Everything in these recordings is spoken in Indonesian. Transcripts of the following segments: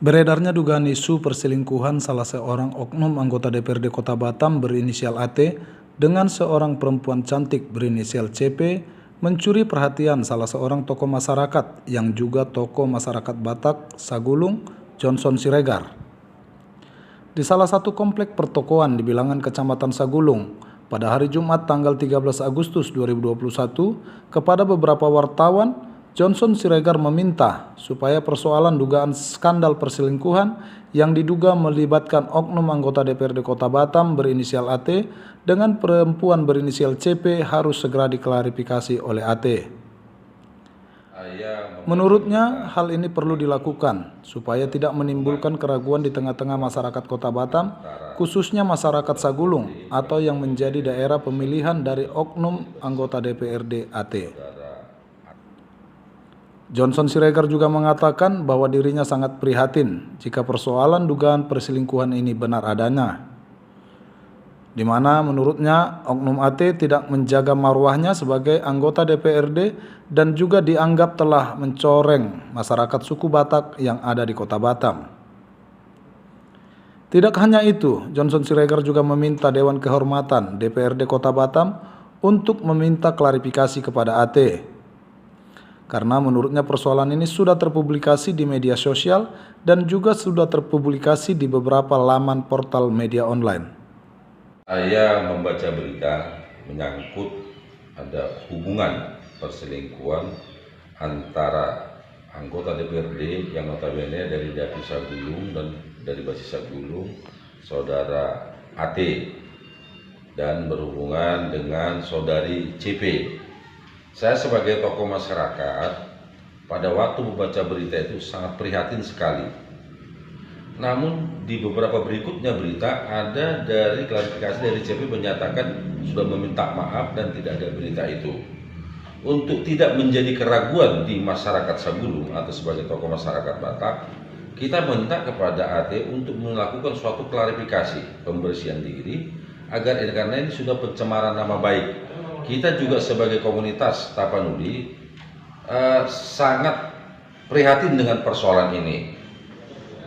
Beredarnya dugaan isu perselingkuhan salah seorang oknum anggota DPRD Kota Batam berinisial AT dengan seorang perempuan cantik berinisial CP mencuri perhatian salah seorang tokoh masyarakat yang juga tokoh masyarakat Batak, Sagulung, Johnson Siregar. Di salah satu komplek pertokoan di bilangan Kecamatan Sagulung, pada hari Jumat tanggal 13 Agustus 2021, kepada beberapa wartawan, Johnson Siregar meminta supaya persoalan dugaan skandal perselingkuhan yang diduga melibatkan oknum anggota DPRD Kota Batam berinisial AT dengan perempuan berinisial CP harus segera diklarifikasi oleh AT. Menurutnya, hal ini perlu dilakukan supaya tidak menimbulkan keraguan di tengah-tengah masyarakat Kota Batam, khususnya masyarakat Sagulung atau yang menjadi daerah pemilihan dari oknum anggota DPRD AT. Johnson Siregar juga mengatakan bahwa dirinya sangat prihatin jika persoalan dugaan perselingkuhan ini benar adanya, di mana menurutnya oknum AT tidak menjaga marwahnya sebagai anggota DPRD dan juga dianggap telah mencoreng masyarakat suku Batak yang ada di Kota Batam. Tidak hanya itu, Johnson Siregar juga meminta Dewan Kehormatan DPRD Kota Batam untuk meminta klarifikasi kepada AT. Karena menurutnya persoalan ini sudah terpublikasi di media sosial dan juga sudah terpublikasi di beberapa laman portal media online. Saya membaca berita menyangkut ada hubungan perselingkuhan antara anggota DPRD yang notabene dari Dapil Sagulung dan dari basis Sagulung, saudara AT, dan berhubungan dengan saudari CP. Saya sebagai tokoh masyarakat pada waktu membaca berita itu sangat prihatin sekali. Namun di beberapa berikutnya berita ada dari klarifikasi dari CP menyatakan sudah meminta maaf dan tidak ada berita itu. Untuk tidak menjadi keraguan di masyarakat Sagulung atau sebagai tokoh masyarakat Batak, kita minta kepada AT untuk melakukan suatu klarifikasi pembersihan diri agar karena ini sudah pencemaran nama baik. Kita juga sebagai komunitas Tapanuli sangat prihatin dengan persoalan ini.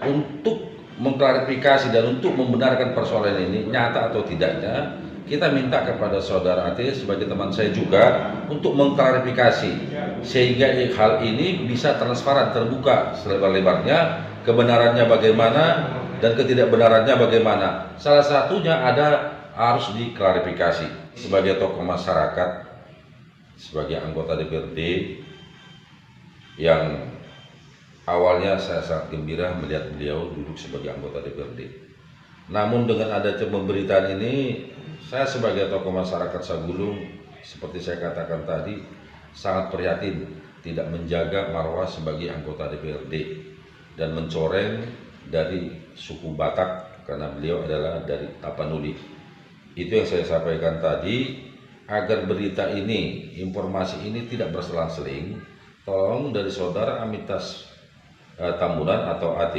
Untuk mengklarifikasi dan untuk membenarkan persoalan ini nyata atau tidaknya, kita minta kepada saudara AT sebagai teman saya juga untuk mengklarifikasi sehingga hal ini bisa transparan, terbuka selebar-lebarnya, kebenarannya bagaimana dan ketidakbenarannya bagaimana. Salah satunya harus diklarifikasi. Sebagai tokoh masyarakat, sebagai anggota DPRD yang awalnya saya sangat gembira melihat beliau duduk sebagai anggota DPRD. Namun dengan ada pemberitaan ini, saya sebagai tokoh masyarakat Sagulung, seperti saya katakan tadi, sangat prihatin tidak menjaga marwah sebagai anggota DPRD dan mencoreng dari suku Batak karena beliau adalah dari Tapanuli. Itu yang saya sampaikan tadi, agar berita ini, informasi ini tidak berselang-seling, tolong dari saudara Amitas Tambunan atau AT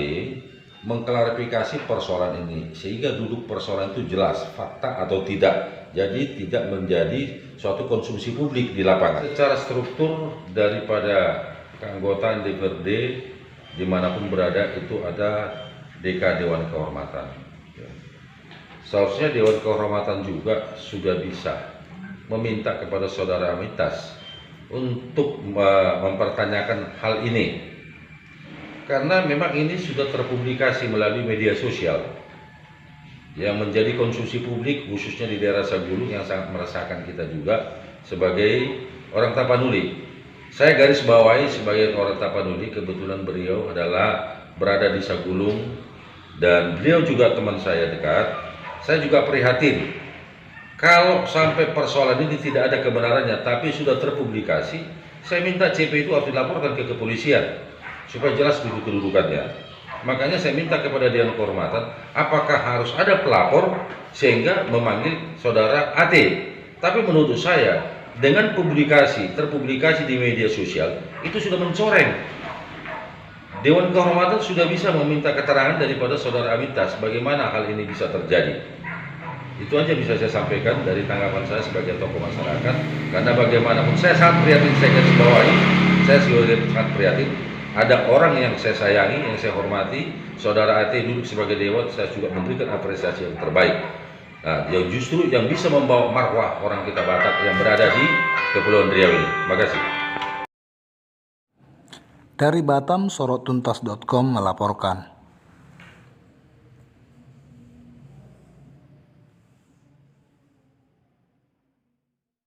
mengklarifikasi persoalan ini sehingga duduk persoalan itu jelas, fakta atau tidak. Jadi tidak menjadi suatu konsumsi publik di lapangan. Secara struktur daripada keanggotaan DPRD dimanapun berada itu ada DK Dewan Kehormatan. Seharusnya Dewan Kehormatan juga sudah bisa meminta kepada saudara Amitas untuk mempertanyakan hal ini. Karena memang ini sudah terpublikasi melalui media sosial yang menjadi konsumsi publik khususnya di daerah Sagulung yang sangat meresahkan kita juga sebagai orang Tapanuli. Saya garis bawahi sebagai orang Tapanuli, kebetulan beliau adalah berada di Sagulung dan beliau juga teman saya dekat. Saya juga prihatin kalau sampai persoalan ini tidak ada kebenarannya tapi sudah terpublikasi. Saya minta CP itu harus dilaporkan ke kepolisian supaya jelas duduk kedudukannya. Makanya saya minta kepada Dewan Kehormatan apakah harus ada pelapor sehingga memanggil saudara AT. Tapi menurut saya dengan terpublikasi di media sosial itu sudah mencoreng. Dewan Kehormatan sudah bisa meminta keterangan daripada saudara Amitas bagaimana hal ini bisa terjadi. Itu aja bisa saya sampaikan dari tanggapan saya sebagai tokoh masyarakat. Karena bagaimanapun saya sangat prihatin, saya garis bawahi, saya sangat prihatin ada orang yang saya sayangi, yang saya hormati, saudara AT duduk sebagai dewan, saya juga memberikan apresiasi yang terbaik. Nah, yang justru yang bisa membawa marwah orang kita Batak yang berada di Kepulauan Riau ini. Terima kasih. Dari Batam, sorottuntas.com melaporkan.